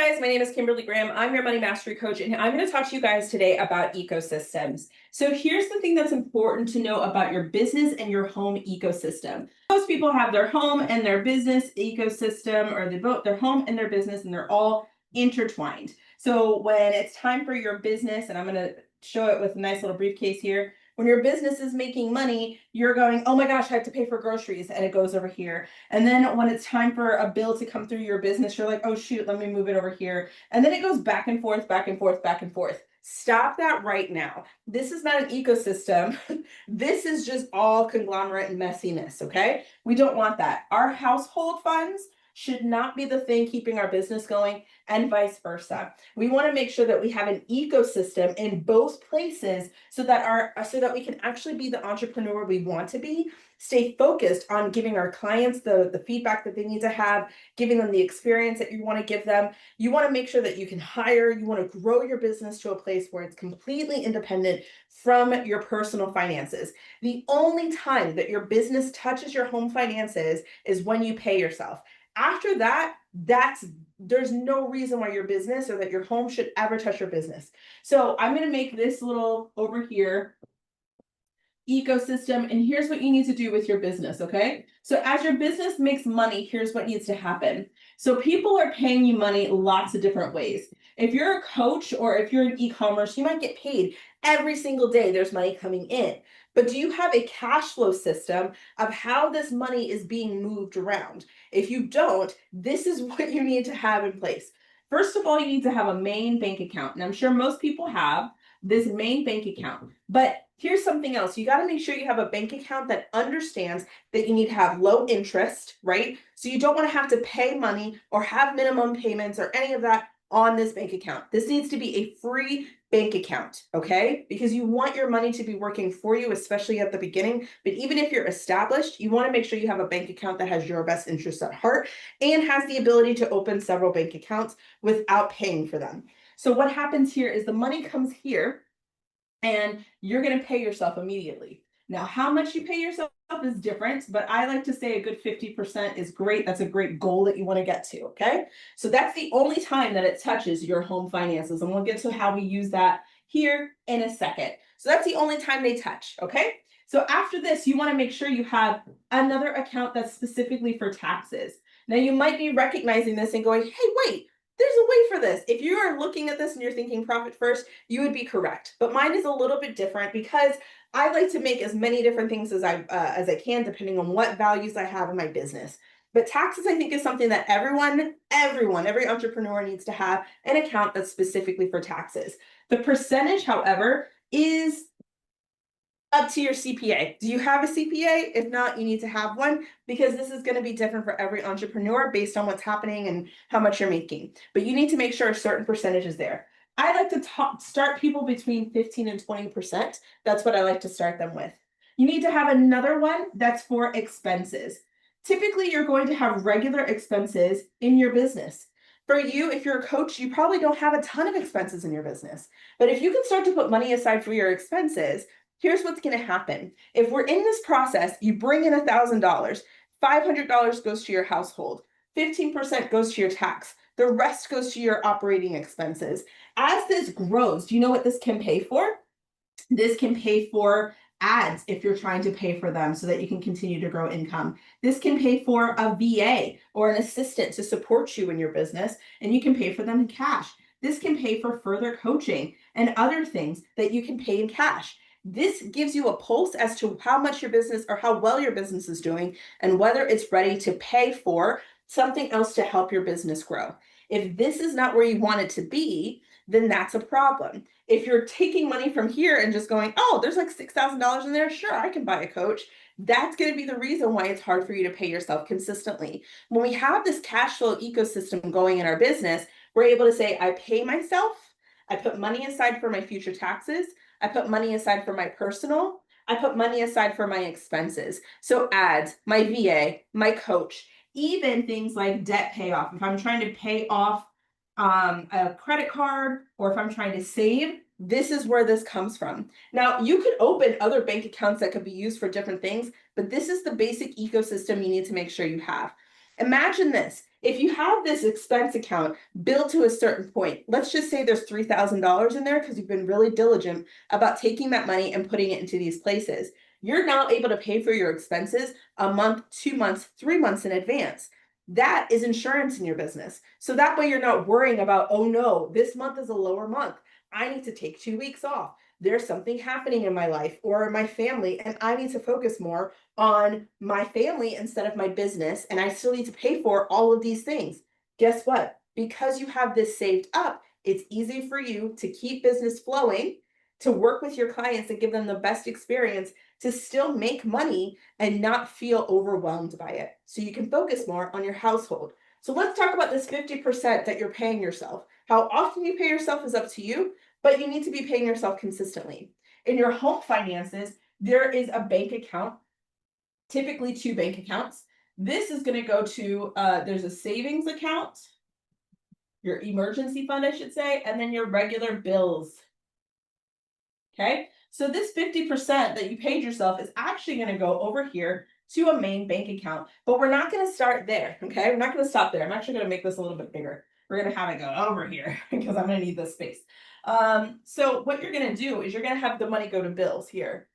Guys, my name is Kimberly Graham. I'm your money mastery coach, and I'm going to talk to you guys today about ecosystems. So here's the thing that's important to know about your business and your home ecosystem. Most people have their home and their business ecosystem, or they both their home and their business, and they're all intertwined. So when it's time for your business, and I'm going to show it with a nice little briefcase here. When your business is making money, you're going, oh my gosh, I have to pay for groceries, and it goes over here. And then when it's time for a bill to come through your business, you're like, oh shoot, let me move it over here. And then it goes back and forth, back and forth, back and forth. Stop that right now. This is not an ecosystem. This is just all conglomerate and messiness, okay? We don't want that. Our household funds should not be the thing keeping our business going, and vice versa. We want to make sure that we have an ecosystem in both places so that we can actually be the entrepreneur we want to be, stay focused on giving our clients the feedback that they need to have, giving them the experience that you want to give them. You want to make sure that you can hire, you want to grow your business to a place where it's completely independent from your personal finances. The only time that your business touches your home finances is when you pay yourself. After that, there's no reason why your business or that your home should ever touch your business. So I'm going to make this little over here ecosystem, and here's what you need to do with your business, okay? So as your business makes money, here's what needs to happen. So people are paying you money lots of different ways. If you're a coach or if you're in e-commerce, you might get paid every single day. There's money coming in. But do you have a cash flow system of how this money is being moved around? If you don't, this is what you need to have in place. First of all, you need to have a main bank account. And I'm sure most people have this main bank account. But here's something else. You got to make sure you have a bank account that understands that you need to have low interest, right? So you don't want to have to pay money or have minimum payments or any of that on this bank account. This needs to be a free bank account, okay? Because you want your money to be working for you, especially at the beginning. But even if you're established, you want to make sure you have a bank account that has your best interests at heart and has the ability to open several bank accounts without paying for them. So what happens here is the money comes here and you're going to pay yourself immediately. Now, how much you pay yourself is different, but I like to say a good 50% is great. That's a great goal that you want to get to, okay? So that's the only time that it touches your home finances, and we'll get to how we use that here in a second. So that's the only time they touch, okay? So after this, you want to make sure you have another account that's specifically for taxes. Now, you might be recognizing this and going, hey, wait, there's a way for this. If you are looking at this and you're thinking profit first, you would be correct. But mine is a little bit different because I like to make as many different things as I can, depending on what values I have in my business. But taxes, I think, is something that every entrepreneur needs to have an account that's specifically for taxes. The percentage, however, is up to your CPA. Do you have a CPA? If not, you need to have one because this is going to be different for every entrepreneur based on what's happening and how much you're making. But you need to make sure a certain percentage is there. I like to start people between 15 and 20%. That's what I like to start them with. You need to have another one that's for expenses. Typically, you're going to have regular expenses in your business. For you, if you're a coach, you probably don't have a ton of expenses in your business. But if you can start to put money aside for your expenses, here's what's going to happen. If we're in this process, you bring in $1,000, $500 goes to your household, 15% goes to your tax, the rest goes to your operating expenses. As this grows, do you know what this can pay for? This can pay for ads if you're trying to pay for them so that you can continue to grow income. This can pay for a VA or an assistant to support you in your business, and you can pay for them in cash. This can pay for further coaching and other things that you can pay in cash. This gives you a pulse as to how much your business or how well your business is doing and whether it's ready to pay for something else to help your business grow. If this is not where you want it to be, then that's a problem. If you're taking money from here and just going, oh, there's like $6,000 in there, sure, I can buy a coach. That's going to be the reason why it's hard for you to pay yourself consistently. When we have this cash flow ecosystem going in our business, we're able to say, I pay myself, I put money aside for my future taxes, I put money aside for my personal, I put money aside for my expenses. So ads, my VA, my coach, even things like debt payoff. If I'm trying to pay off a credit card or if I'm trying to save, this is where this comes from. Now, you could open other bank accounts that could be used for different things, but this is the basic ecosystem you need to make sure you have. Imagine this. If you have this expense account built to a certain point, let's just say there's $3,000 in there because you've been really diligent about taking that money and putting it into these places. You're now able to pay for your expenses a month, 2 months, 3 months in advance. That is insurance in your business. So that way you're not worrying about, oh no, this month is a lower month. I need to take 2 weeks off. There's something happening in my life or in my family, and I need to focus more on my family instead of my business. And I still need to pay for all of these things. Guess what? Because you have this saved up, it's easy for you to keep business flowing, to work with your clients and give them the best experience, to still make money and not feel overwhelmed by it. So you can focus more on your household. So let's talk about this 50% that you're paying yourself. How often you pay yourself is up to you, but you need to be paying yourself consistently. In your home finances, there is a bank account, typically 2 bank accounts. This is going to go to, there's a savings account, your emergency fund, I should say, and then your regular bills. Okay, so this 50% that you paid yourself is actually going to go over here to a main bank account, but we're not going to start there. Okay, we're not going to stop there. I'm actually going to make this a little bit bigger. We're going to have it go over here because I'm going to need this space. So what you're going to do is you're going to have the money go to bills here,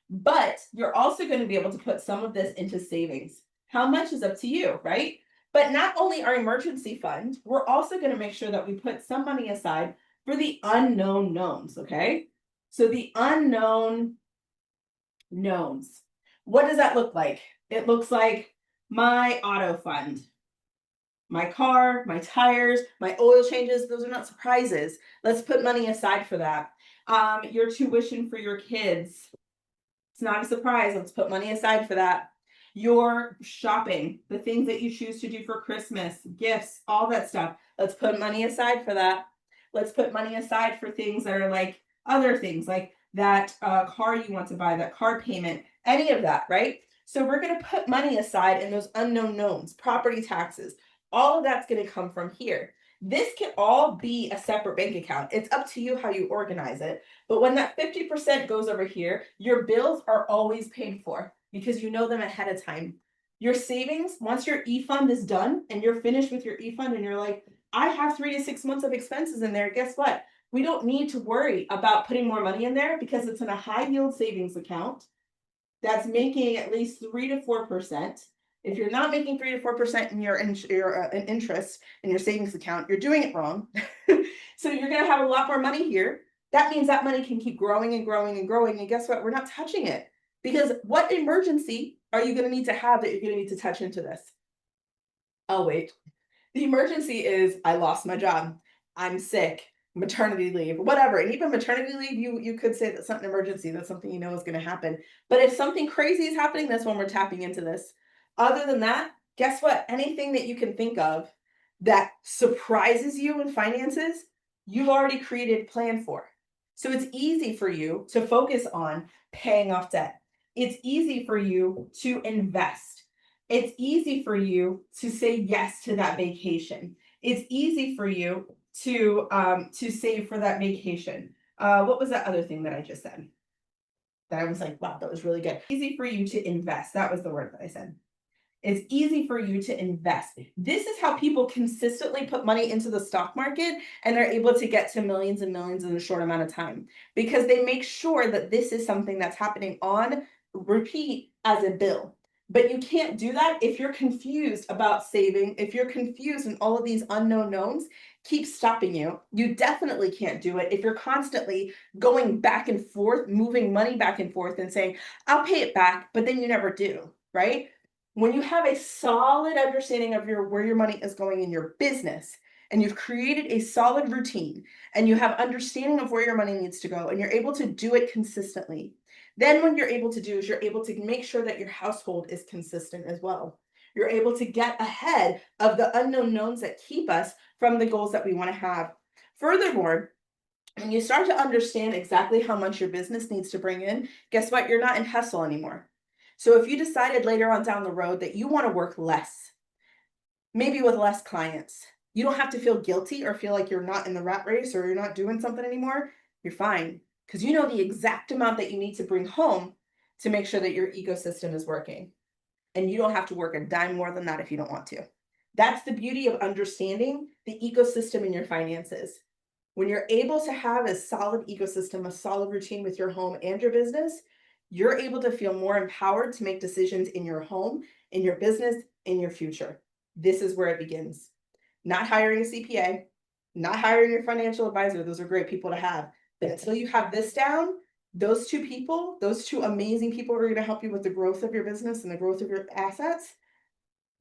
but you're also going to be able to put some of this into savings. How much is up to you, right? But not only our emergency fund, we're also going to make sure that we put some money aside for the unknown knowns. Okay, so the unknown knowns. What does that look like? It looks like my auto fund, my car, my tires, my oil changes. Those are not surprises. Let's put money aside for that. Your tuition for your kids. It's not a surprise. Let's put money aside for that. Your shopping, the things that you choose to do for Christmas, gifts, all that stuff. Let's put money aside for that. Let's put money aside for things that are like other things, like that car you want to buy, that car payment, any of that, right? So we're going to put money aside in those unknown knowns, property taxes. All of that's going to come from here. This can all be a separate bank account. It's up to you how you organize it. But when that 50% goes over here, your bills are always paid for because you know them ahead of time. Your savings, once your e-fund is done and you're finished with your e-fund and you're like, I have 3 to 6 months of expenses in there, guess what? We don't need to worry about putting more money in there because it's in a high yield savings account that's making at least 3 to 4%. If you're not making 3 to 4% in your interest in your savings account, you're doing it wrong. So you're going to have a lot more money here. That means that money can keep growing and growing and growing. And guess what? We're not touching it because what emergency are you going to need to have that you're going to need to touch into this? Oh, wait. The emergency is I lost my job. I'm sick, maternity leave, whatever. And even maternity leave, you could say that's not an emergency. That's something you know is going to happen. But if something crazy is happening, that's when we're tapping into this. Other than that, guess what? Anything that you can think of that surprises you in finances, you've already created a plan for. So it's easy for you to focus on paying off debt. It's easy for you to invest. It's easy for you to say yes to that vacation. It's easy for you to save for that vacation. What was that other thing that I just said? That I was like, wow, that was really good. Easy for you to invest. That was the word that I said. It's easy for you to invest. This is how people consistently put money into the stock market and they're able to get to millions and millions in a short amount of time because they make sure that this is something that's happening on repeat as a bill. But you can't do that if you're confused about saving, if you're confused and all of these unknown knowns keep stopping you. You definitely can't do it if you're constantly going back and forth, moving money back and forth and saying, I'll pay it back, but then you never do, right? When you have a solid understanding of where your money is going in your business and you've created a solid routine and you have understanding of where your money needs to go and you're able to do it consistently, then what you're able to do is you're able to make sure that your household is consistent as well. You're able to get ahead of the unknown knowns that keep us from the goals that we want to have. Furthermore, when you start to understand exactly how much your business needs to bring in, guess what? You're not in hustle anymore. So if you decided later on down the road that you want to work less, maybe with less clients, you don't have to feel guilty or feel like you're not in the rat race or you're not doing something anymore. You're fine because you know the exact amount that you need to bring home to make sure that your ecosystem is working. And you don't have to work a dime more than that if you don't want to. That's the beauty of understanding the ecosystem in your finances. When you're able to have a solid ecosystem, a solid routine with your home and your business, you're able to feel more empowered to make decisions in your home, in your business, in your future. This is where it begins. Not hiring a CPA, not hiring your financial advisor. Those are great people to have. But until you have this down, those two people, those two amazing people who are going to help you with the growth of your business and the growth of your assets,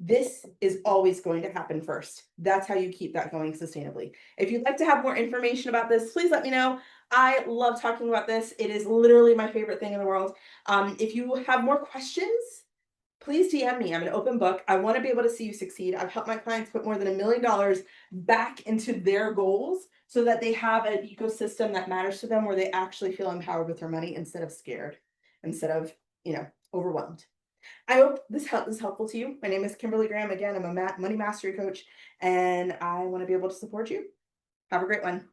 this is always going to happen first. That's how you keep that going sustainably. If you'd like to have more information about this, please let me know. I love talking about this. It is literally my favorite thing in the world. If you have more questions, please DM me. I'm an open book. I want to be able to see you succeed. I've helped my clients put more than $1 million back into their goals so that they have an ecosystem that matters to them where they actually feel empowered with their money instead of scared, instead of, overwhelmed. I hope this is helpful to you. My name is Kimberly Graham. Again, I'm a money mastery coach and I want to be able to support you. Have a great one.